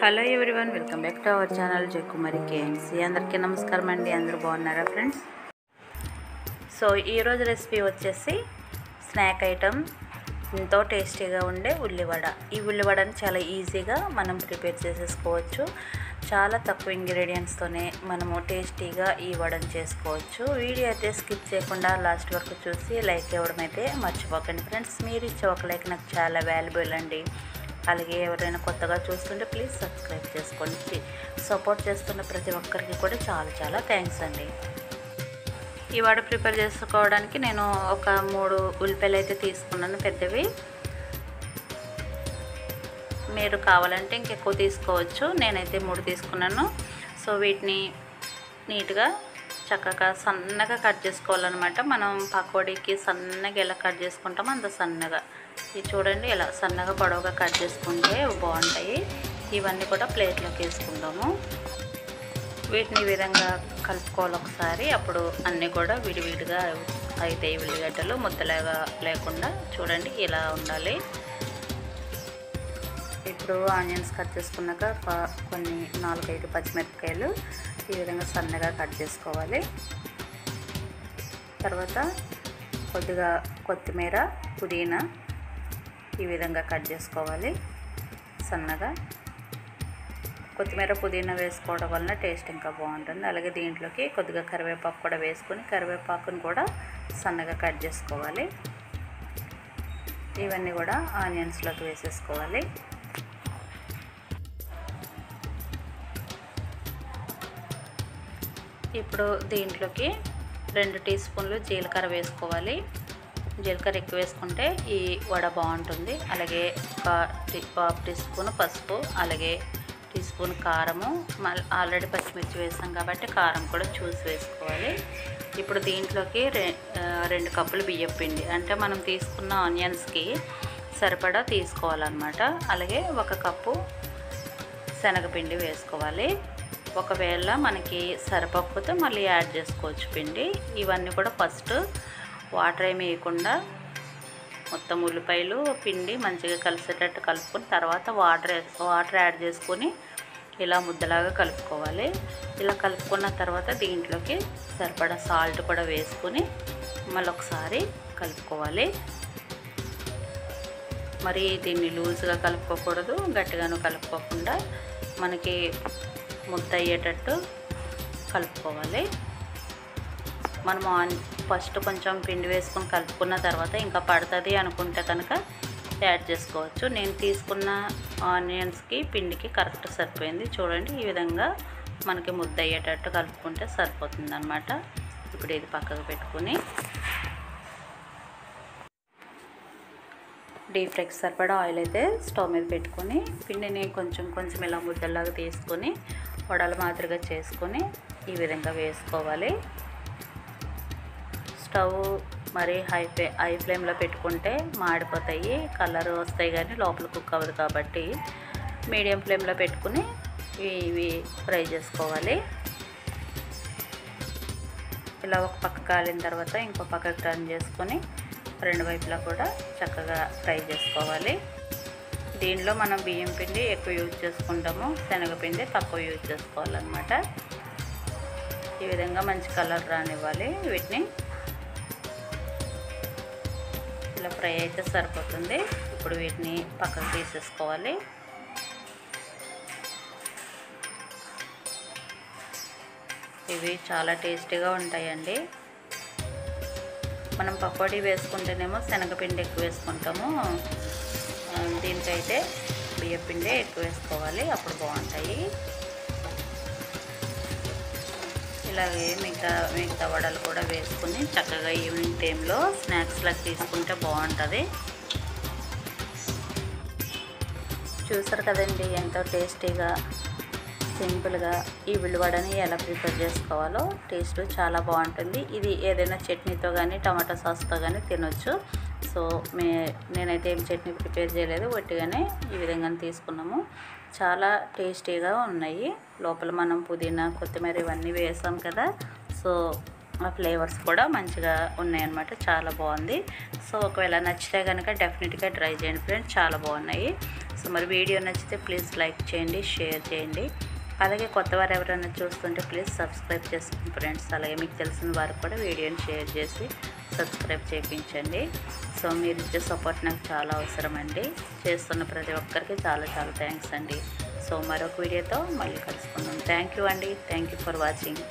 Hello everyone, welcome back to our channel Jayakumari KMC. అందరికీ నమస్కారం అండి. అందరూ బాగున్నారా ఫ్రెండ్స్? సో ఈరోజు రెసిపీ వచ్చేసి స్నాక్ ఐటమ్, ఎంతో టేస్టీగా ఉండే ఉల్లివడ. ఈ ఉల్లివడని చాలా ఈజీగా మనం ప్రిపేర్ చేసేసుకోవచ్చు. చాలా తక్కువ ఇంగ్రీడియంట్స్తోనే మనము టేస్టీగా ఈ వడని చేసుకోవచ్చు. వీడియో అయితే స్కిప్ చేయకుండా లాస్ట్ వరకు చూసి లైక్ ఇవ్వడం అయితే మర్చిపోకండి ఫ్రెండ్స్. మీరు ఇచ్చే ఒక లైక్ నాకు చాలా వాల్యుబుల్ అండి. అలాగే ఎవరైనా కొత్తగా చూస్తుంటే ప్లీజ్ సబ్స్క్రైబ్ చేసుకోండి. సపోర్ట్ చేస్తున్న ప్రతి ఒక్కరికి కూడా చాలా చాలా థ్యాంక్స్ అండి. ఈ వడ ప్రిపేర్ చేసుకోవడానికి నేను ఒక 3 ఉల్లిపాయలు అయితే తీసుకున్నాను, పెద్దవి. మీరు కావాలంటే ఇంకెక్కువ తీసుకోవచ్చు. నేనైతే 3 తీసుకున్నాను. సో వీటిని నీట్గా చక్కగా సన్నగా కట్ చేసుకోవాలన్నమాట. మనం పకోడీకి సన్నగా ఎలా కట్ చేసుకుంటామో అంత సన్నగా. ఇది చూడండి, ఇలా సన్నగా పొడవుగా కట్ చేసుకుంటే బాగుంటాయి. ఇవన్నీ కూడా ప్లేట్లోకి వేసుకుందాము. వీటిని ఈ విధంగా కలుపుకోవాలి ఒకసారి. అప్పుడు అన్నీ కూడా విడివిడిగా అయితే ఉల్లిగడ్డలు ముద్దలాగా లేకుండా చూడండి ఇలా ఉండాలి. ఇప్పుడు ఆనియన్స్ కట్ చేసుకున్నాక కొన్ని 4-5 పచ్చిమిరపకాయలు ఈ విధంగా సన్నగా కట్ చేసుకోవాలి. తర్వాత కొద్దిగా కొత్తిమీర, పుదీనా ఈ విధంగా కట్ చేసుకోవాలి సన్నగా. కొత్తిమీర, పుదీనా వేసుకోవడం వలన టేస్ట్ ఇంకా బాగుంటుంది. అలాగే దీంట్లోకి కొద్దిగా కరివేపాకు కూడా వేసుకొని కరివేపాకుని కూడా సన్నగా కట్ చేసుకోవాలి. ఇవన్నీ కూడా ఆనియన్స్లోకి వేసేసుకోవాలి. ఇప్పుడు దీంట్లోకి 2 టీ స్పూన్లు జీలకర్ర వేసుకోవాలి. జీలకర్ర ఎక్కువ వేసుకుంటే ఈ వడ బాగుంటుంది. అలాగే ఒక టీ స్పూన్ పసుపు, అలాగే టీ స్పూన్ కారము. ఆల్రెడీ పచ్చిమిర్చి వేసాం కాబట్టి కారం కూడా చూసి వేసుకోవాలి. ఇప్పుడు దీంట్లోకి 2 కప్పులు బియ్యం పిండి, అంటే మనం తీసుకున్న ఆనియన్స్కి సరిపడా తీసుకోవాలన్నమాట. అలాగే 1 కప్పు శనగపిండి వేసుకోవాలి. ఒకవేళ మనకి సరిపోకపోతే మళ్ళీ యాడ్ చేసుకోవచ్చు పిండి. ఇవన్నీ కూడా ఫస్ట్ వాటర్ ఏమి వేయకుండా మొత్తం ఉల్లిపాయలు పిండి మంచిగా కలిసేటట్టు కలుపుకొని తర్వాత వాటర్ యాడ్ చేసుకొని ఇలా ముద్దలాగా కలుపుకోవాలి. ఇలా కలుపుకున్న తర్వాత దీంట్లోకి సరిపడా సాల్ట్ కూడా వేసుకొని మళ్ళీ ఒకసారి కలుపుకోవాలి. మరి దీన్ని లూజ్గా కలుపుకోకూడదు, గట్టిగాను కలుపుకోకుండా మనకి ముద్ద అయ్యేటట్టు కలుపుకోవాలి. మనము ఫస్ట్ కొంచెం పిండి వేసుకొని కలుపుకున్న తర్వాత ఇంకా పడుతుంది అనుకుంటే కనుక యాడ్ చేసుకోవచ్చు. నేను తీసుకున్న ఆనియన్స్కి పిండికి కరెక్ట్ సరిపోయింది. చూడండి, ఈ విధంగా మనకి ముద్ద అయ్యేటట్టు కలుపుకుంటే సరిపోతుంది అన్నమాట. ఇప్పుడు ఇది పక్కకు పెట్టుకుని డీప్ ఫ్రైకి సరిపడా ఆయిల్ అయితే స్టవ్ మీద పెట్టుకొని పిండిని కొంచెం కొంచెం ఇలా ముద్దలాగా తీసుకొని వడల మాదిరిగా చేసుకొని ఈ విధంగా వేసుకోవాలి. స్టవ్ మరి హై ఫ్లేమ్లో పెట్టుకుంటే మాడిపోతాయి, కలర్ వస్తాయి, కానీ లోపల కుక్ అవ్వదు. కాబట్టి మీడియం ఫ్లేమ్లో పెట్టుకుని ఇవి ఫ్రై చేసుకోవాలి. ఇలా ఒక పక్క కాలిన తర్వాత ఇంకో పక్కకు టర్న్ చేసుకొని 2 వైపులా కూడా చక్కగా ఫ్రై చేసుకోవాలి. దీనిలో మనం బియ్యం పిండి ఎక్కువ యూజ్ చేసుకుంటాము, శనగపిండి తక్కువ యూజ్ చేసుకోవాలన్నమాట. ఈ విధంగా మంచి కలర్ రానివ్వాలి. వీటిని ఇలా ఫ్రై అయితే సరిపోతుంది. ఇప్పుడు వీటిని పక్కకు తీసేసుకోవాలి. ఇవి చాలా టేస్టీగా ఉంటాయండి. మనం పకోడీ వేసుకుంటేనేమో శనగపిండి ఎక్కువ వేసుకుంటాము, దీనికైతే బియ్యం పిండి ఎక్కువ వేసుకోవాలి, అప్పుడు బాగుంటాయి. ఇలాగే మిగతా వడలు కూడా వేసుకుని చక్కగా ఈవినింగ్ టైంలో స్నాక్స్లా తీసుకుంటే బాగుంటుంది. చూసారు కదండి, ఎంతో టేస్టీగా సింపుల్గా ఈ ఉల్లివడని ఎలా ప్రిపేర్ చేసుకోవాలో. టేస్ట్ చాలా బాగుంటుంది. ఇది ఏదైనా చట్నీతో కానీ టమాటా సాస్తో కానీ తినొచ్చు. సో నేనైతే ఏం చట్నీ ప్రిపేర్ చేయలేదు, ఒట్టిగానే ఈ విధంగా తీసుకున్నాము. చాలా టేస్టీగా ఉన్నాయి. లోపల మనం పుదీనా, కొత్తిమీర ఇవన్నీ వేసాం కదా, సో ఆ ఫ్లేవర్స్ కూడా మంచిగా ఉన్నాయన్నమాట. చాలా బాగుంది. సో ఒకవేళ నచ్చితే కనుక డెఫినెట్గా ట్రై చేయండి ఫ్రెండ్స్, చాలా బాగున్నాయి. సో మరి వీడియో నచ్చితే ప్లీజ్ లైక్ చేయండి, షేర్ చేయండి. అలాగే కొత్త వారు ఎవరైనా చూస్తుంటే ప్లీజ్ సబ్స్క్రైబ్ చేసుకోండి ఫ్రెండ్స్. అలాగే మీకు తెలిసిన వారికి కూడా వీడియోని షేర్ చేసి సబ్స్క్రైబ్ చేయించండి. సో మీరు ఇచ్చే సపోర్ట్ నాకు చాలా అవసరం అండి. చేస్తున్న ప్రతి ఒక్కరికి చాలా చాలా థ్యాంక్స్ అండి. సో మరొక వీడియోతో మళ్ళీ కలుసుకుందాం. థ్యాంక్ యూ అండి. Thank you for watching.